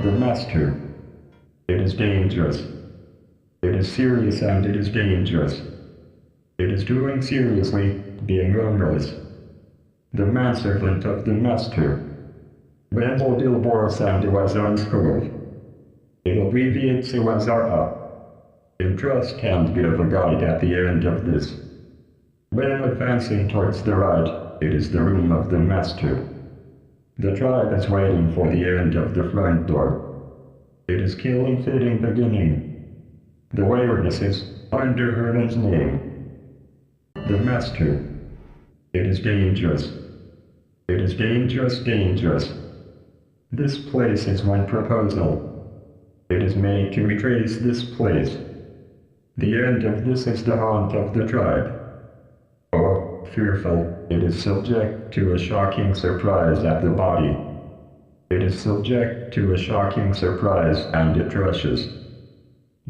The master. It is dangerous. It is serious and it is dangerous. It is doing seriously, being rumorless. The manservant of the master. Wendell Dilboros and Iwazaru. It abbreviates Iwazaru. Entrust and give a guide at the end of this. When advancing towards the right, it is the room of the master. The tribe is waiting for the end of the front door. It is killing fitting beginning. The waywardness is under Harman's name. The master. It is dangerous. It is dangerous, dangerous. This place is one proposal. It is made to retrace this place. The end of this is the haunt of the tribe. Oh, fearful, it is subject to a shocking surprise at the body. It is subject to a shocking surprise and it rushes.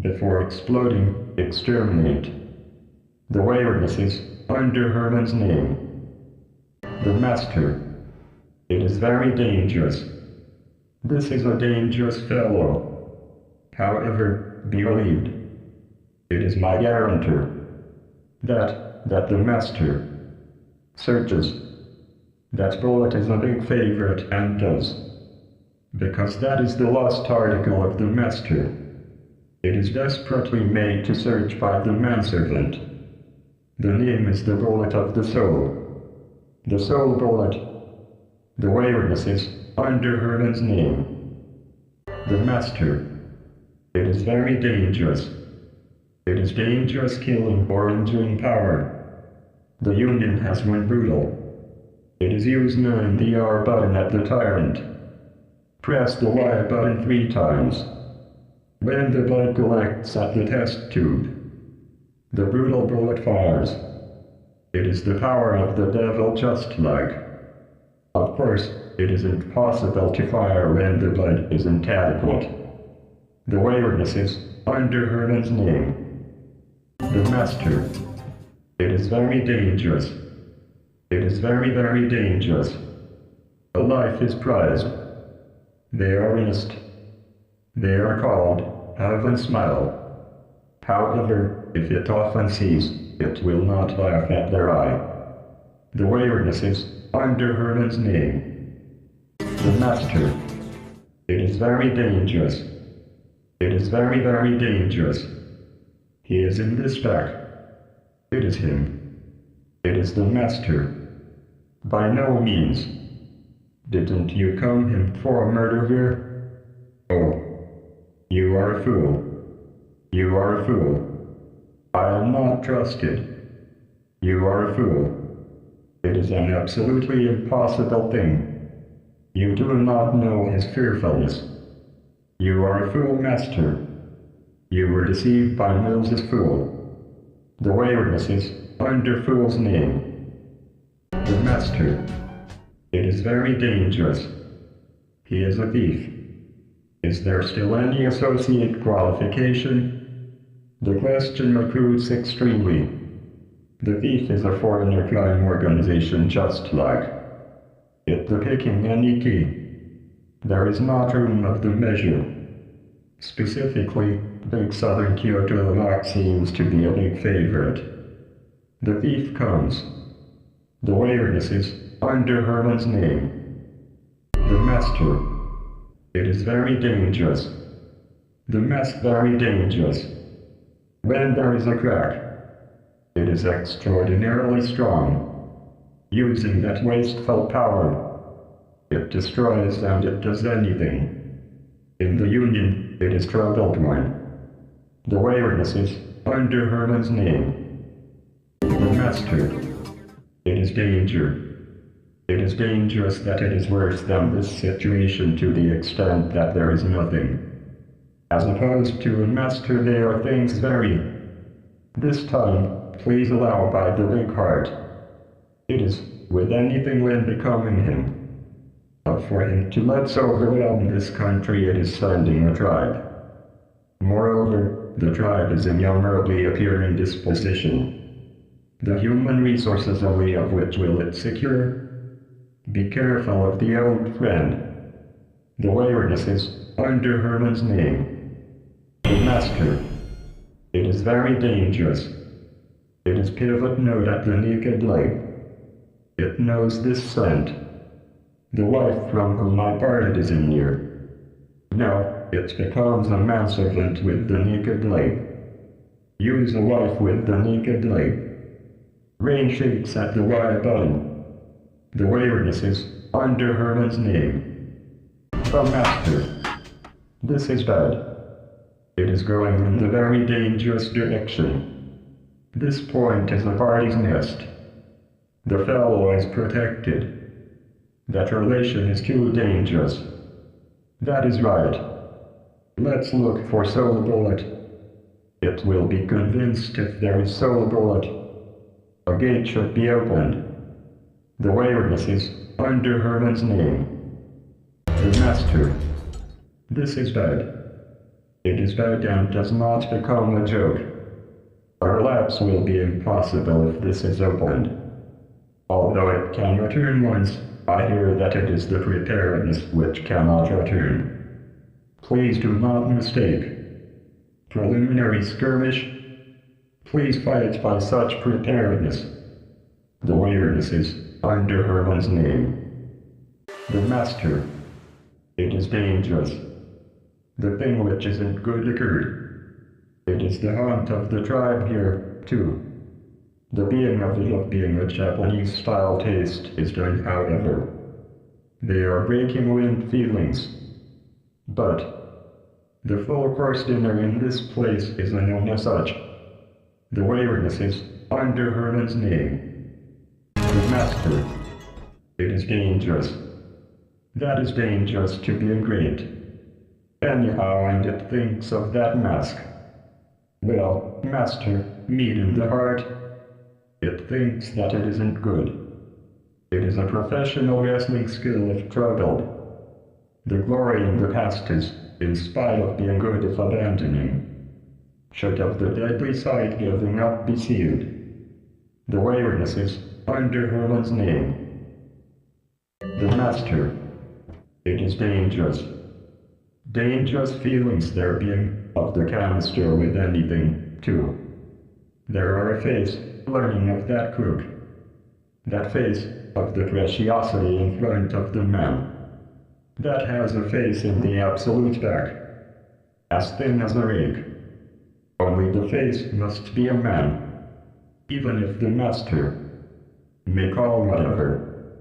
Before exploding, exterminate. The waywardness is under Harman's name. The master. It is very dangerous. This is a dangerous fellow. However, be relieved. It is my guarantor. That the master searches. That bullet is a big favorite and does. Because that is the lost article of the master. It is desperately made to search by the manservant. The name is the bullet of the soul. The soul bullet. The waywardness is under Harman's name. The master. It is very dangerous. It is dangerous killing or injuring power. The union has one brutal. It is use 9 the R button at the tyrant. Press the Y button 3 times. When the blood collects at the test tube, the brutal bullet fires. It is the power of the devil just like. Of course, it is impossible to fire when the blood is inadequate. The waywardness is under Harman's name. The master. It is very dangerous. It is very, very dangerous. A life is prized. They are earnest. They are called, have and smile. However, if it often sees, it will not laugh at their eye. The waywardness is under Harman's name. The master. It is very dangerous. It is very, very dangerous. He is in this pack. It is him. It is the master. By no means. Didn't you come him for murder here? Oh. You are a fool. You are a fool. I am not trusted. You are a fool. It is an absolutely impossible thing. You do not know his fearfulness. You are a fool, master. You were deceived by Mills's fool. The waywardness is under fool's name. The master. It is very dangerous. He is a thief. Is there still any associate qualification? The question recruits extremely. The thief is a foreigner crime organization just like it. The picking any key. There is not room of the measure. Specifically, Big Southern Kyoto Lock seems to be a big favorite. The thief comes. The waywardness is under Harman's name. The master. It is very dangerous. The mask very dangerous. When there is a crack, it is extraordinarily strong. Using that wasteful power, it destroys and it does anything. In the Union, it is troubled one. The waywardness is under Harman's name. The master. It is danger. It is dangerous that it is worse than this situation to the extent that there is nothing. As opposed to a master, there are things very. This time, please allow by the big heart. It is, with anything when becoming him. But for him to let's overwhelm this country, it is sending a tribe. Moreover, the tribe is in honorably appearing disposition. The human resources only of which will it secure? Be careful of the old friend. The waywardness is under Harman's name. The master. It is very dangerous. It is pivot node at the naked light. It knows this scent. The wife from whom I parted is in here. Now, it becomes a manservant with the naked light. Use a wife with the naked light. Rain shakes at the Y button. The waywardness is under Harman's name. The master. This is bad. It is going in the very dangerous direction. This point is a party's nest. The fellow is protected. That relation is too dangerous. That is right. Let's look for soul bullet. It will be convinced if there is soul bullet. A gate should be opened. The waywardness is under Harman's name. The master. This is bad. It is bad and does not become a joke. Our lapse will be impossible if this is opened. Although it can return once, I hear that it is the preparedness which cannot return. Please do not mistake. Preliminary skirmish. Please fight by such preparedness. The waywardness is under Harman's name. The master. It is dangerous. The thing which isn't good occurred. It is the haunt of the tribe here, too. The being of it of being a Japanese-style taste is done, however. They are breaking wind feelings. But the full-course dinner in this place is known as such. The waywardness is under Harman's name. The master. It is dangerous. That is dangerous to be great. Anyhow, and it thinks of that mask. Well, master, meat in the heart. It thinks that it isn't good. It is a professional wrestling skill if troubled. The glory in the past is, in spite of being good if abandoning. Should of the deadly side giving up be sealed. The waywardness is under Harman's name. The master. It is dangerous. Dangerous feelings there being of the canister with anything, too. There are a face, learning of that crook. That face of the preciosity in front of the man. That has a face in the absolute back. As thin as a rake. Only the face must be a man. Even if the master may call whatever.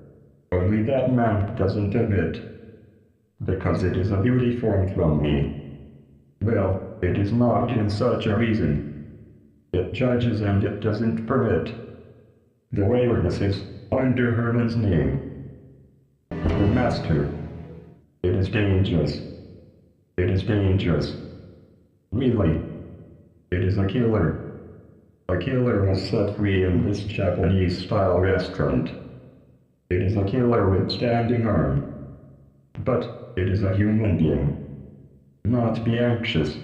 Only that man doesn't admit. Because it is a beauty formed from me. Well, it is not in such a reason. It judges and it doesn't permit. The waywardness is under Harman's name. The master. It is dangerous. It is dangerous. Really. It is a killer. A killer was set free in this Japanese-style restaurant. It is a killer with standing arm. But it is a human being. Not be anxious.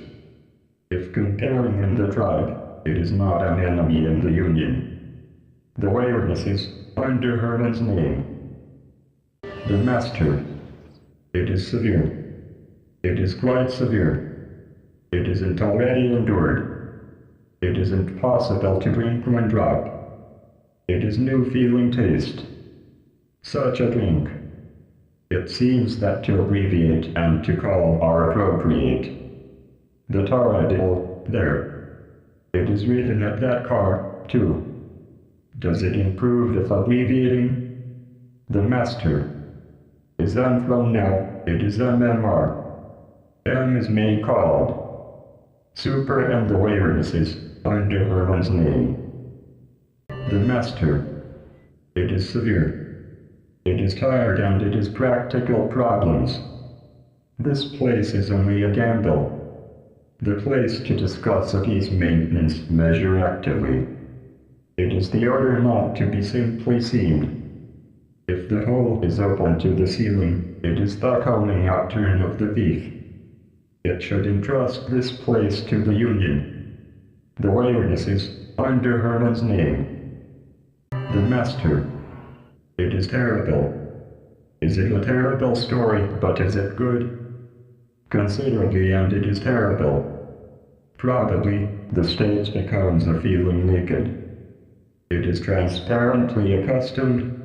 If comparing in the tribe, it is not an enemy in the Union. The waywardness is under Harman's name. The master. It is severe. It is quite severe. It isn't already endured. It isn't possible to drink one drop. It is new feeling taste. Such a drink. It seems that to abbreviate and to call are appropriate. The taradiddle, there. It is written at that car, too. Does it improve if abbreviating? The master. Is M from now, it is MMR. M is main called. Super and the waywardness is under Harman's name. The master. It is severe. It is tired and it is practical problems. This place is only a gamble. The place to discuss a peace maintenance measure actively. It is the order not to be simply seen. If the hole is open to the ceiling, it is the coming out turn of the thief. It should entrust this place to the Union. The waywardness is under Harman's name. The master. It is terrible. Is it a terrible story, but is it good? considerably, and it is terrible. Probably, the stage becomes a feeling naked. It is transparently accustomed.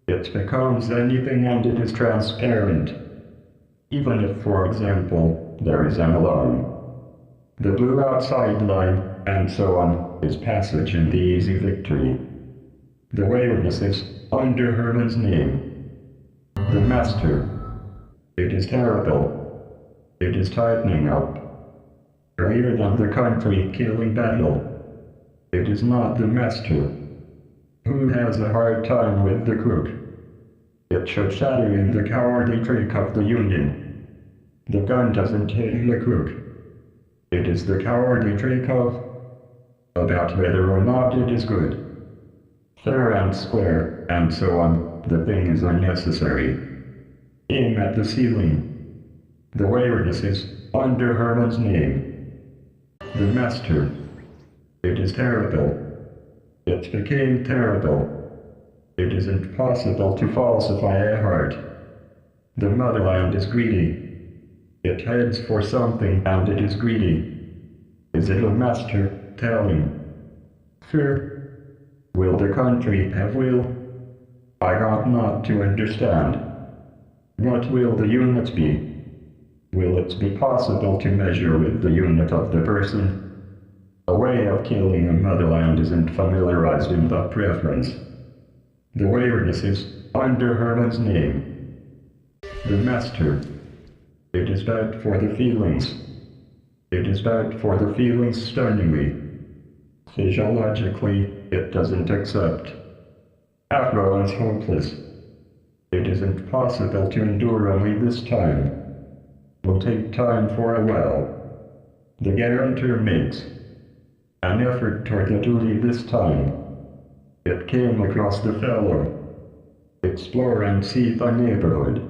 It becomes anything and it is transparent. Even if, for example, there is an alarm. The blue outside line, and so on, is passage in the easy victory. The waywardness is under Harman's name. The master. It is terrible. It is tightening up. Greater than the country-killing battle. It is not the master. Who has a hard time with the crook? It should shatter in the cowardly trick of the Union. The gun doesn't hit the crook. It is the cowardly trick of about whether or not it is good. Fair and square, and so on, the thing is unnecessary. Aim at the ceiling. The waywardness is under Harman's name. The master. It is terrible. It became terrible. It isn't possible to falsify a heart. The motherland is greedy. It heads for something and it is greedy. Is it a master? Tell him. Fear. Will the country have will? I got not to understand. What will the unit be? Will it be possible to measure with the unit of the person? A way of killing a motherland isn't familiarized in the preference. The waywardness is under Harman's name. The master. It is bad for the feelings. It is bad for the feelings stunningly. Physiologically, it doesn't accept. Afro is hopeless. It isn't possible to endure only this time. Will take time for a while. The guarantor makes an effort toward the duty this time. It came across the fellow. Explore and see the neighborhood.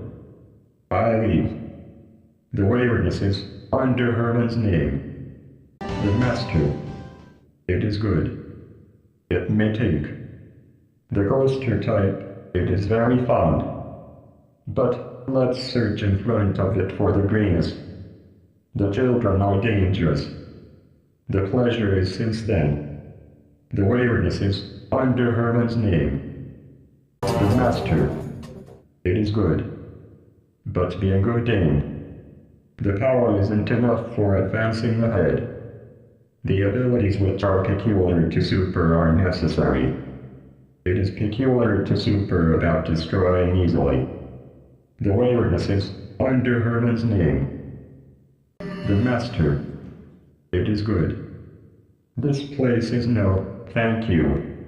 I leave. The waywardness is under Harman's name. The master. It is good. It may take. The ghoster type, it is very fond. But let's search in front of it for the greenness. The children are dangerous. The pleasure is since then. The waywardness is under Harman's name. The master. It is good. But be a good aim. The power isn't enough for advancing ahead. The abilities which are peculiar to super are necessary. It is peculiar to super about destroying easily. The waywardness is under Harman's name. The master. It is good. This place is no, thank you.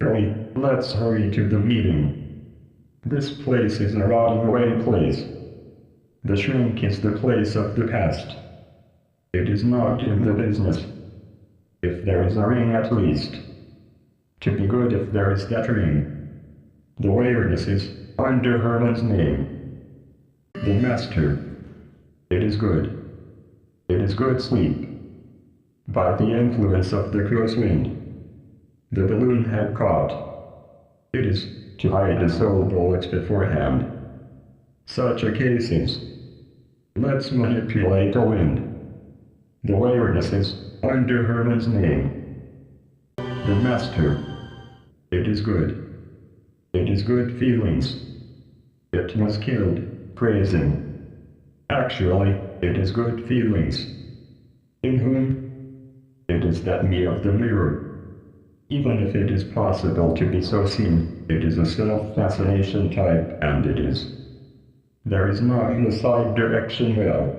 Hurry, let's hurry to the meeting. This place is a rotting away place. The shrink is the place of the past. It is not in the business. If there is a ring at least. To be good if there is that ring. The waywardness is under Harman's name. The master. It is good. It is good sleep. By the influence of the crosswind. The balloon had caught. It is to hide the soul bullets beforehand. Such a case is. Let's manipulate the wind. The waywardness is under Harman's name. The master. It is good. It is good feelings. It was killed, praising. Actually, it is good feelings. In whom? It is that me of the mirror. Even if it is possible to be so seen, it is a self-fascination type, and it is. There is not the side direction well.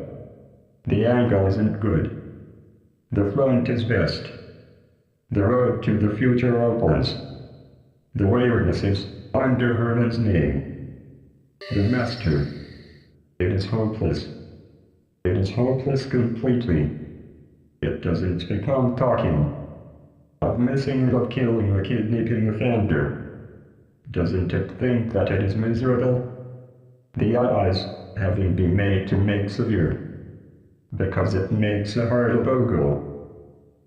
The angle isn't good. The front is best. The road to the future opens. The waywardness is under Harman's name. The master. It is hopeless. It is hopeless completely. It doesn't become talking. Of missing and of killing a kidnapping offender. Doesn't it think that it is miserable? The eyes having been made to make severe. Because it makes a hard bogle.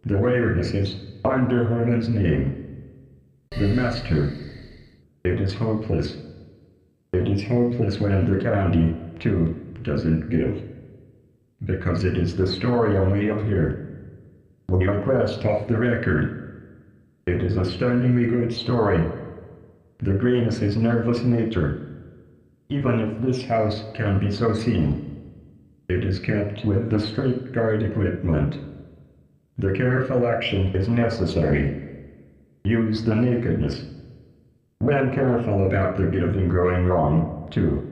The waywardness is under Harman's name. The master. It is hopeless. It is hopeless when the candy, too, doesn't give. because it is the story only of here. We request off the record. It is a stunningly good story. The grayness is nervous nature. Even if this house can be so seen, it is kept with the strict guard equipment. The careful action is necessary. Use the nakedness. When careful about the giving going wrong, too.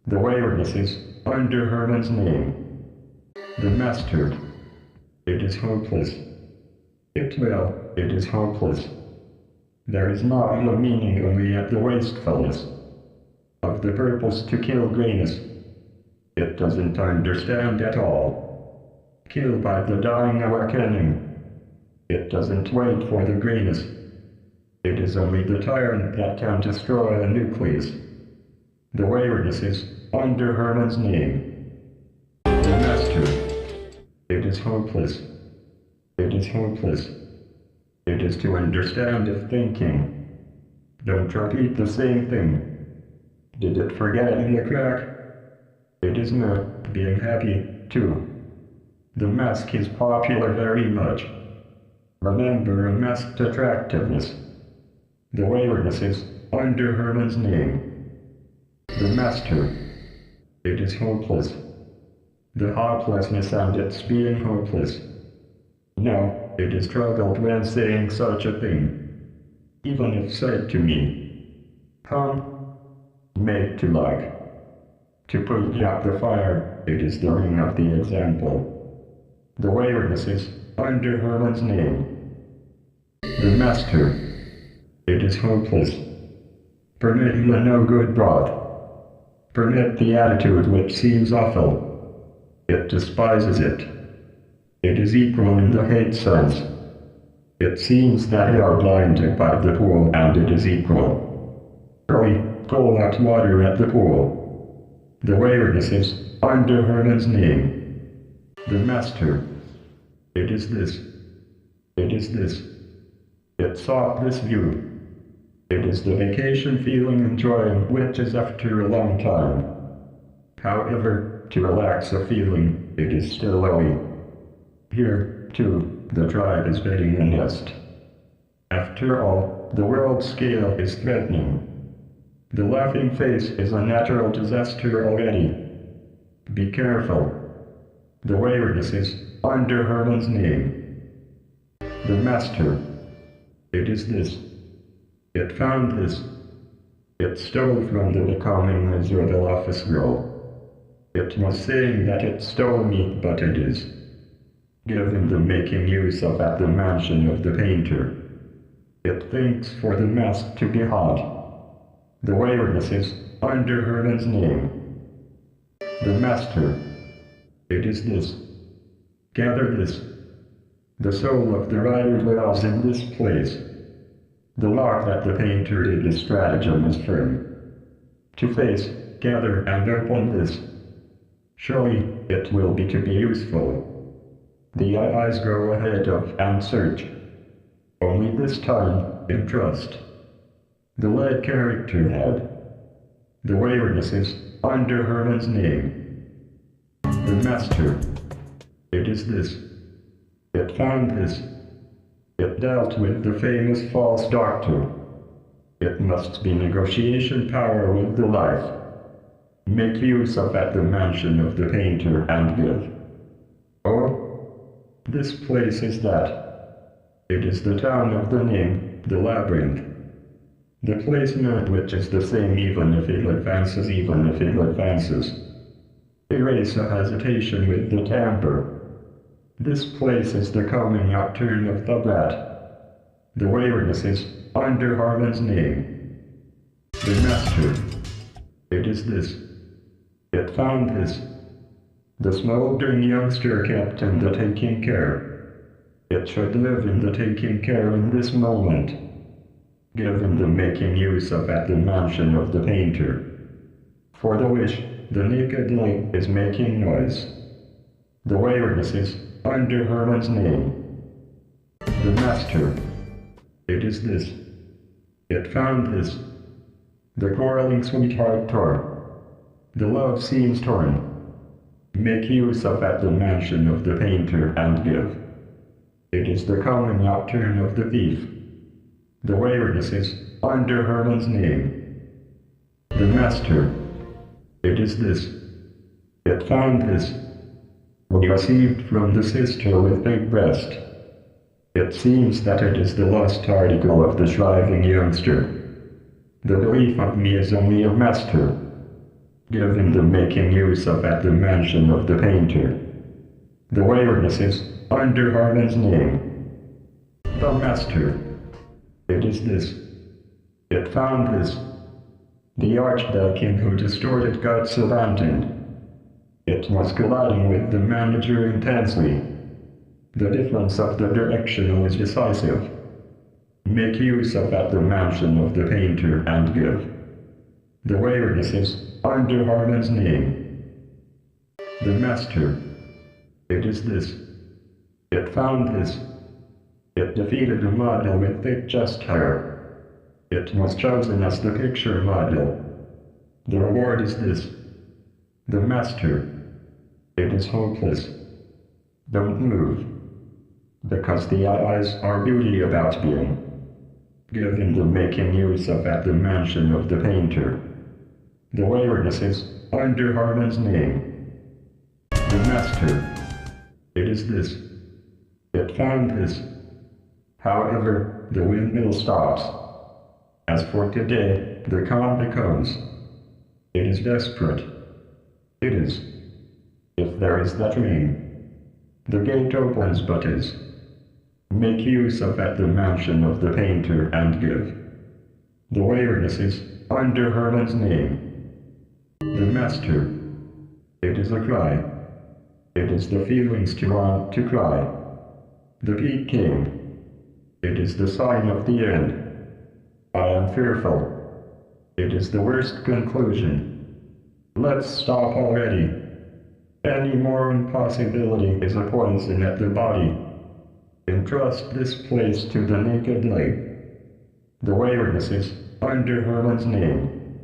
The waywardness is under Harman's name. The master. It is hopeless. It is hopeless. There is not a meaning only at the wastefulness of the purpose to kill grayness. It doesn't understand at all. Kill by the dying awakening. It doesn't wait for the grayness. It is only the tyrant that can destroy a nucleus. The waywardness is under Harman's name. The master. It is hopeless. It is hopeless. It is to understand if thinking. Don't repeat the same thing. Did it forget in the crack? It is not being happy, too. The mask is popular very much. Remember a masked attractiveness. The waywardness is under Harman's name. The master. It is hopeless. The hopelessness and its being hopeless. No, it is troubled when saying such a thing. Even if said to me. Made to like. To put out the fire, it is the ring of the example. The waywardness is under Harman's name. The master. It is hopeless. Permit the no good broth. Permit the attitude which seems awful. It despises it. It is equal in the hate sense. It seems that you are blinded by the pool and it is equal. Hurry, pull out water at the pool. The waywardness is under Harman's name. The master. It is this. It is this. It sought this view. It is the vacation feeling enjoying which is after a long time. However, to relax a feeling, it is still early. Here, too, the tribe is building a nest. After all, the world scale is threatening. The laughing face is a natural disaster already. Be careful. The waywardness is under Harman's name. The master. It is this. It found this. It stole from the becoming miserable office girl. It was saying that it stole me, but it is. Given the making use of at the mansion of the painter. It thinks for the mask to be hot. The waywardness is under Harman's name. The master. It is this. Gather this. The soul of the writer dwells in this place. The lock that the painter did his stratagem is firm. To face, gather, and open this. Surely, it will be to be useful. The eyes go ahead of and search. Only this time, in trust. The lead character head. The waywardness is under Harman's name. The master. It is this. It found this. It dealt with the famous false doctor. It must be negotiation power with the life. Make use of at the mansion of the painter and give. Oh, this place is that. It is the town of the name, the labyrinth. The placement which is the same even if it advances, Erase a hesitation with the tamper. This place is the coming out turn of the bat. The waywardness is under Harman's name. The master. It is this. It found this. The smoldering youngster kept in the taking care. It should live in the taking care in this moment. Given the making use of at the mansion of the painter. For the which, the naked light is making noise. The waywardness is under Harman's name. The master. It is this. It found this. The quarreling sweetheart torn. The love seems torn. Make use of at the mansion of the painter and give. It is the coming nocturne of the thief. The waywardness is under Harman's name. The master. It is this. It found this. We received from the sister with big breast. It seems that it is the lost article of the shriving youngster. The belief of me is only a master, given the making use of at the mansion of the painter. The waywardness is under Harman's name. The master. It is this. It found this. The archdeacon who distorted God's abandoned. It was colliding with the manager intensely. The difference of the directional is decisive. Make use of at the mansion of the painter and give. The waywardness is under Harman's name. The master. It is this. It found this. It defeated a model with thick chest hair. It was chosen as the picture model. The reward is this. The master. It is hopeless. Don't move. Because the eyes are beauty about being. Given the making use of at the mansion of the painter. The waywardness is under Harman's name. The master. It is this. It found this. However, the windmill stops. As for today, the calm becomes. It is desperate. It is. If there is that ring. The gate opens but is. Make use of at the mansion of the painter and give. The waywardness is under Harman's name. The master. It is a cry. It is the feelings to want to cry. The peak came. It is the sign of the end. I am fearful. It is the worst conclusion. Let's stop already. Any more impossibility is a poison at the body. Entrust this place to the naked light. The waywardness is under Harman's name.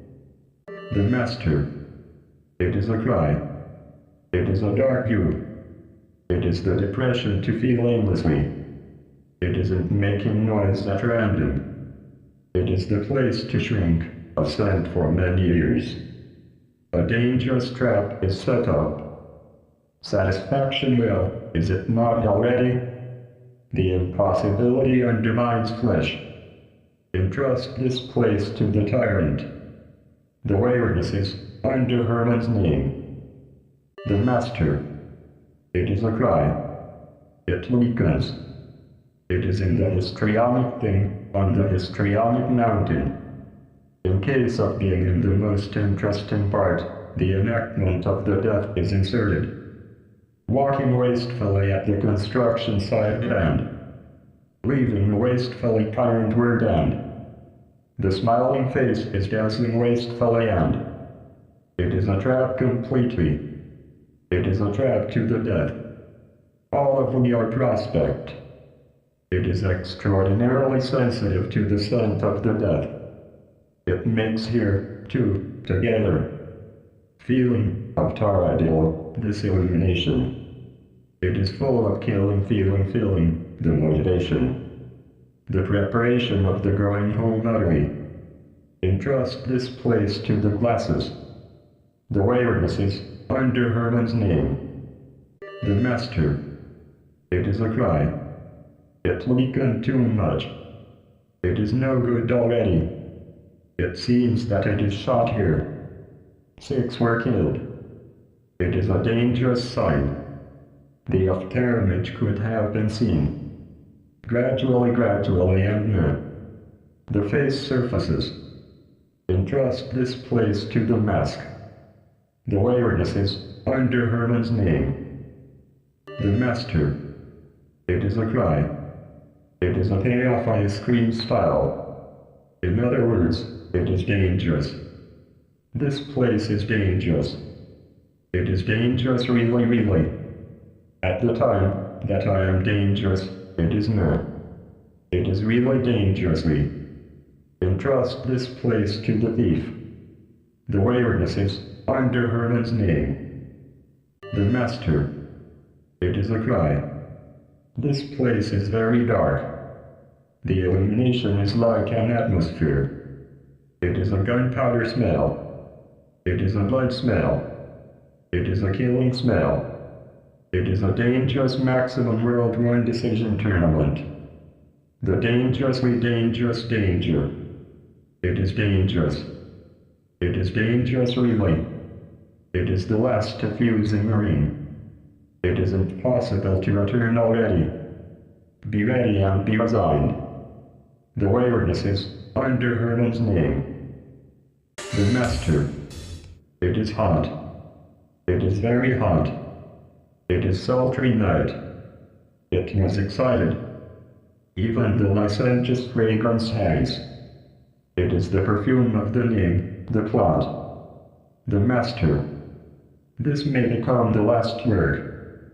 The master. It is a cry. It is a dark hue. It is the depression to feel aimlessly. It isn't making noise at random. It is the place to shrink, a scent for many years. A dangerous trap is set up. Satisfaction will, is it not already? The impossibility undermines flesh. Entrust this place to the tyrant. The waywardness is under Harman's name. The master. It is a cry. It weakens. It is in the histrionic thing, on the histrionic mountain. In case of being in the most interesting part, the enactment of the death is inserted. Walking wastefully at the construction site and leaving wastefully kind word and the smiling face is dancing wastefully and it is a trap completely. It is a trap to the death. All of we are prospect. It is extraordinarily sensitive to the scent of the death. It makes here, too, together. Feeling of taradiddle, this illumination. It is full of killing feeling, the motivation. The preparation of the growing home utterly. Entrust this place to the glasses. The waywardness is under Harman's name. The master. It is a cry. It weakened too much. It is no good already. It seems that it is shot here. 6 were killed. It is a dangerous sign. The afterimage could have been seen. Gradually and no. The face surfaces. Entrust this place to the mask. The waywardness is under Harman's name. The master. It is a cry. It is a payoff ice cream style. In other words, it is dangerous. This place is dangerous. It is dangerous really. At the time that I am dangerous, it is not. It is really dangerously. Entrust this place to the thief. The waywardness is under Harman's name. The master. It is a cry. This place is very dark. The illumination is like an atmosphere. It is a gunpowder smell. It is a blood smell. It is a killing smell. It is a dangerous maximum World War decision tournament. The dangerously dangerous danger. It is dangerous. It is dangerous really. It is the last to fuse in the ring. It is impossible to return already. Be ready and be resigned. The waywardness is under Harman's name. The master. It is hot. It is very hot. It is sultry night. It was excited. Even the licentious fragrance hangs. It is the perfume of the name, the plot. The master. This may become the last word.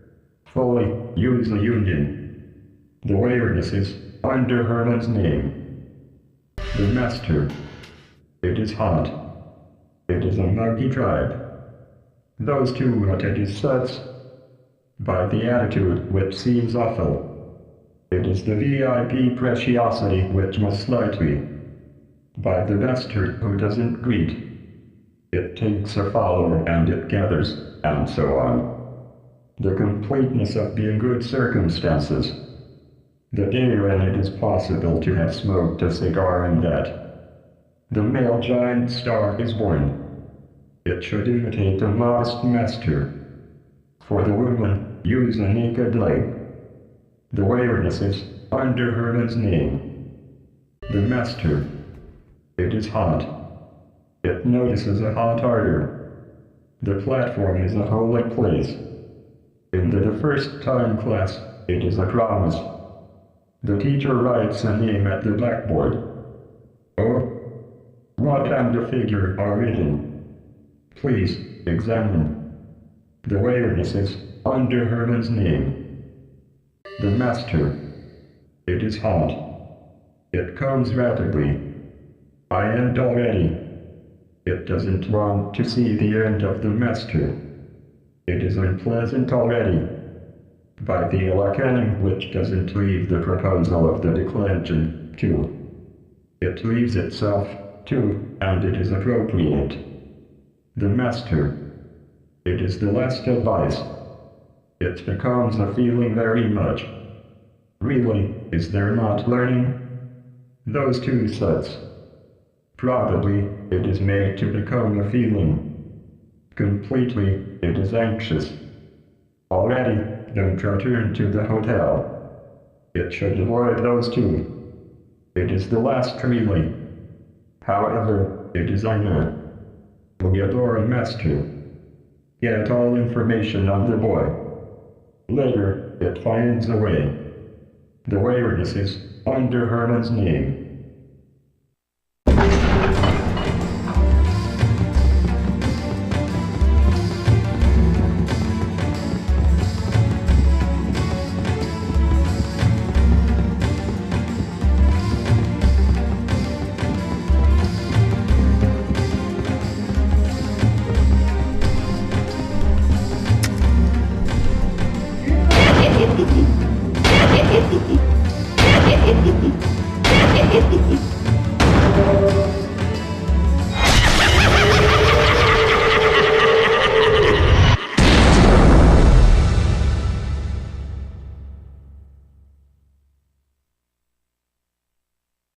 Fully use the union. The waywardness is under Harman's name. The master. It is hot. It is a muggy tribe. Those two are at his sets. By the attitude which seems awful. It is the VIP preciosity which was slightly. By the bastard who doesn't greet. It takes a follower and it gathers, and so on. The completeness of being good circumstances. The day when it is possible to have smoked a cigar in that. The male giant star is born. It should imitate a modest master. For the woman, use a naked leg. The waywardness is under Harman's name. The master. It is hot. It notices a hot ardor. The platform is a holy place. In the first time class, it is a promise. The teacher writes a name at the blackboard. Oh, what and the figure are written? Please, examine. The waywardness is under Harman's name. The master. It is hot. It comes rapidly. I end already. It doesn't want to see the end of the master. It is unpleasant already. By the awakening which doesn't leave the proposal of the declension, too. It leaves itself, too, and it is appropriate. The master. It is the last advice. It becomes a feeling very much. Really, is there not learning? Those two sets. Probably, it is made to become a feeling. Completely, it is anxious. Already, don't return to the hotel. It should avoid those two. It is the last really. However, it is I know. We adore a master. Get all information on the boy. Later, it finds a way. The waywardness is under Harman's name.